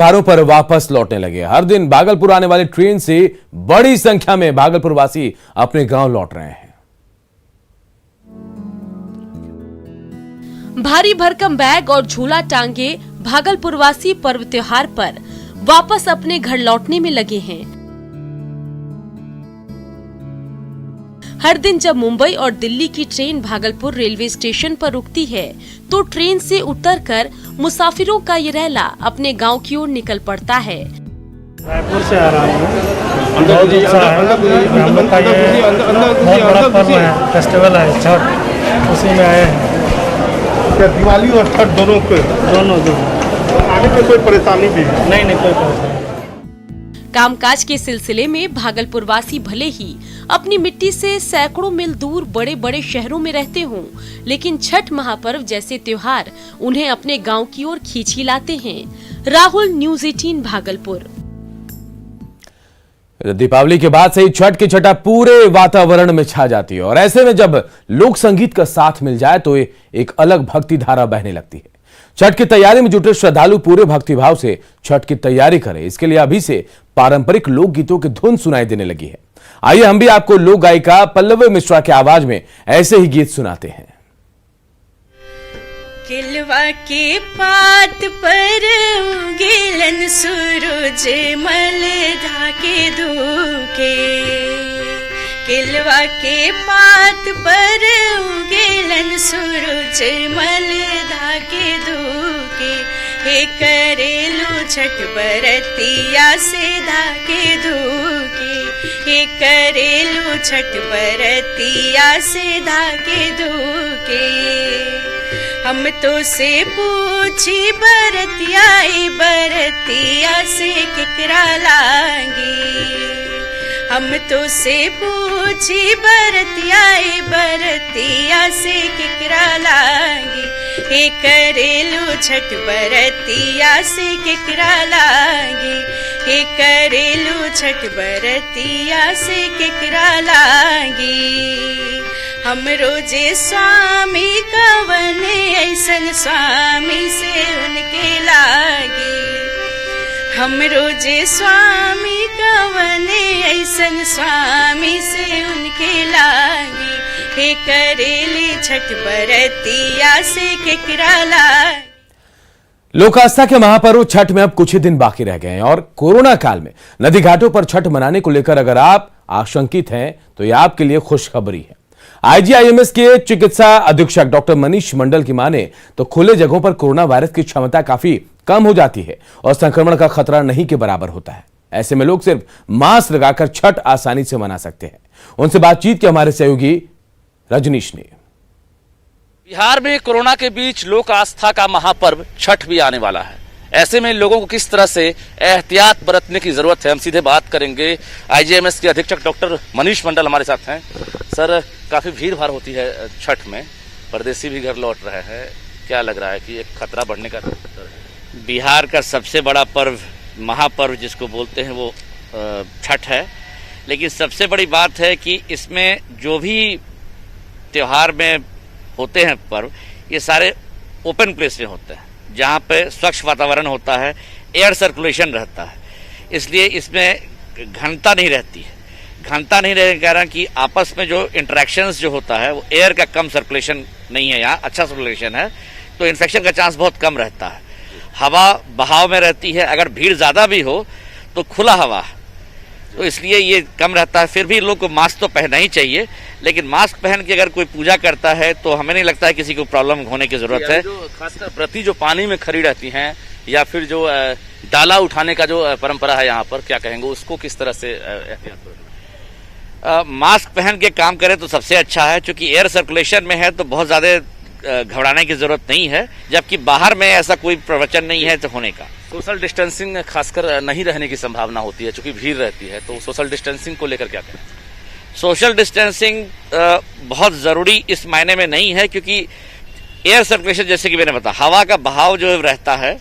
त्योहारों पर वापस लौटने लगे। हर दिन भागलपुर आने वाली ट्रेन से बड़ी संख्या में भागलपुर वासी अपने गांव लौट रहे हैं। भारी भरकम बैग और झूला टांगे भागलपुर वासी पर्व त्योहार पर वापस अपने घर लौटने में लगे हैं। हर दिन जब मुंबई और दिल्ली की ट्रेन भागलपुर रेलवे स्टेशन पर रुकती है, तो ट्रेन से उतरकर मुसाफिरों का ये रैला अपने गांव की ओर निकल पड़ता है। रायपुर से आ रहा हूँ। बहुत उत्साह है। हम लोग का ये बहुत बड़ा पर्व है, फेस्टिवल है छठ, उसी में आए हैं। क्या दिवाली और छठ दोनों पे? दोनों आने में कोई परेशानी भी? नहीं कोई परेशानी। कामकाज के सिलसिले में भागलपुर वासी भले ही अपनी मिट्टी से सैकड़ों मील दूर बड़े बड़े शहरों में रहते हों, लेकिन छठ महापर्व जैसे त्योहार उन्हें अपने गांव की ओर खींच ही लाते हैं। राहुल, न्यूज़ 18 भागलपुर। दीपावली के बाद से ही छठ की छटा पूरे वातावरण में छा जाती है और ऐसे में जब लोक संगीत का साथ मिल जाए तो एक अलग भक्ति धारा बहने लगती है। छठ की तैयारी में जुटे श्रद्धालु पूरे भक्तिभाव से छठ की तैयारी करें, इसके लिए अभी से पारंपरिक लोक गीतों की धुन सुनाई देने लगी है। आइए हम भी आपको लोक गायिका पल्लवी मिश्रा की आवाज में ऐसे ही गीत सुनाते हैं। किलवा के पात पर उगेलन सूरज मल धाके धूके, किलवा के पात पर उगेलन सूरज मल धाके धूके, हे करेलू छठ बरतिया से धाके धूके, हे करेलू छठ बरतिया से धाके धूके। हम तो से पूछी बरतिया से केकरा लागी, हम तो से पूछी बरतिया से केकरा लागी, हे करेलू छठ बरतिया से केकरा लागी, हे करेलू छठ बरतिया से केकरा लागी। हम रोजे स्वामी कवने ऐसन स्वामी से उनके लागे, हम रोजे स्वामी कवने ऐसन स्वामी से उनके लागे, हे करेली छठ बरतिया से केकरा लागे। लोक आस्था के महापर्व छठ में अब कुछ ही दिन बाकी रह गए हैं और कोरोना काल में नदी घाटों पर छठ मनाने को लेकर अगर आप आशंकित हैं तो यह आपके लिए खुशखबरी है। आईजीआईएमएस के चिकित्सा अधीक्षक डॉक्टर मनीष मंडल की माने तो खुले जगहों पर कोरोना वायरस की क्षमता काफी कम हो जाती है और संक्रमण का खतरा नहीं के बराबर होता है। ऐसे में लोग सिर्फ मास्क लगाकर छठ आसानी से मना सकते हैं। उनसे बातचीत की हमारे सहयोगी रजनीश ने। बिहार में कोरोना के बीच लोक आस्था का महापर्व छठ भी आने वाला है। ऐसे में लोगों को किस तरह से एहतियात बरतने की जरूरत है, हम सीधे बात करेंगे। आईजीआईएमएस के अधीक्षक डॉक्टर मनीष मंडल हमारे साथ हैं। सर, काफी भीड़ भाड़ होती है छठ में, परदेसी भी घर लौट रहे हैं, क्या लग रहा है कि एक खतरा बढ़ने का? बिहार का सबसे बड़ा पर्व, महापर्व जिसको बोलते हैं, वो छठ है। लेकिन सबसे बड़ी बात है कि इसमें जो भी त्योहार में होते हैं पर्व, ये सारे ओपन प्लेस में होते हैं, जहाँ पे स्वच्छ वातावरण होता है, एयर सर्कुलेशन रहता है, इसलिए इसमें घनता नहीं रहती है। घनता नहीं रहने के कारण कि आपस में जो इंटरेक्शंस जो होता है वो एयर का कम सर्कुलेशन नहीं है, यहाँ अच्छा सर्कुलेशन है, तो इन्फेक्शन का चांस बहुत कम रहता है। हवा बहाव में रहती है, अगर भीड़ ज़्यादा भी हो तो खुला हवा, तो इसलिए ये कम रहता है। फिर भी लोग को मास्क तो पहनना ही चाहिए, लेकिन मास्क पहन के अगर कोई पूजा करता है तो हमें नहीं लगता है किसी को प्रॉब्लम होने की जरूरत है। खासकर प्रति जो पानी में खड़ी रहती हैं या फिर जो डाला उठाने का जो परंपरा है यहाँ पर, क्या कहेंगे उसको किस तरह से एहतियात करें? मास्क पहन के काम करें तो सबसे अच्छा है, क्योंकि एयर सर्कुलेशन में है तो बहुत ज़्यादा घबराने की जरूरत नहीं है, जबकि बाहर में ऐसा कोई प्रवचन नहीं है तो होने का। सोशल डिस्टेंसिंग खासकर नहीं रहने की संभावना होती है, क्योंकि भीड़ रहती है, तो सोशल डिस्टेंसिंग को लेकर क्या करें? सोशल डिस्टेंसिंग बहुत ज़रूरी इस मायने में नहीं है, क्योंकि एयर सर्कुलेशन जैसे कि मैंने बताया, हवा का बहाव जो रहता है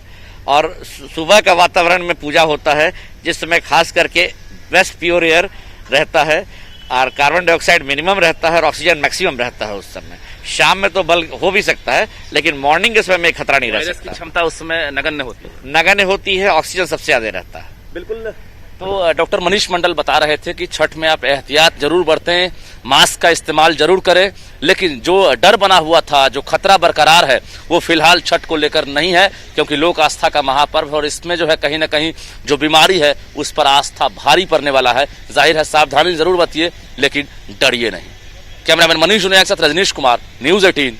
और सुबह का वातावरण में पूजा होता है, जिस समय खास करके बेस्ट प्योर एयर रहता है और कार्बन डाइऑक्साइड मिनिमम रहता है और ऑक्सीजन मैक्सिमम रहता है उस समय, शाम में तो बल हो भी सकता है, लेकिन मॉर्निंग के समय में खतरा नहीं रह वायरस की सकता। क्षमता उस समय नगण्य होती है। नगण्य होती है, ऑक्सीजन सबसे ज्यादा रहता है। बिल्कुल। तो डॉक्टर मनीष मंडल बता रहे थे कि छठ में आप एहतियात जरूर बरतें, मास्क का इस्तेमाल जरूर करें, लेकिन जो डर बना हुआ था, जो खतरा बरकरार है, वो फिलहाल छठ को लेकर नहीं है, क्योंकि लोक आस्था का महापर्व और इसमें जो है कहीं ना कहीं जो बीमारी है उस पर आस्था भारी पड़ने वाला है। जाहिर है सावधानी जरूर बरतिए, लेकिन डरिए नहीं। कैमरामैन मनीष उनिया के साथ रजनीश कुमार, न्यूज 18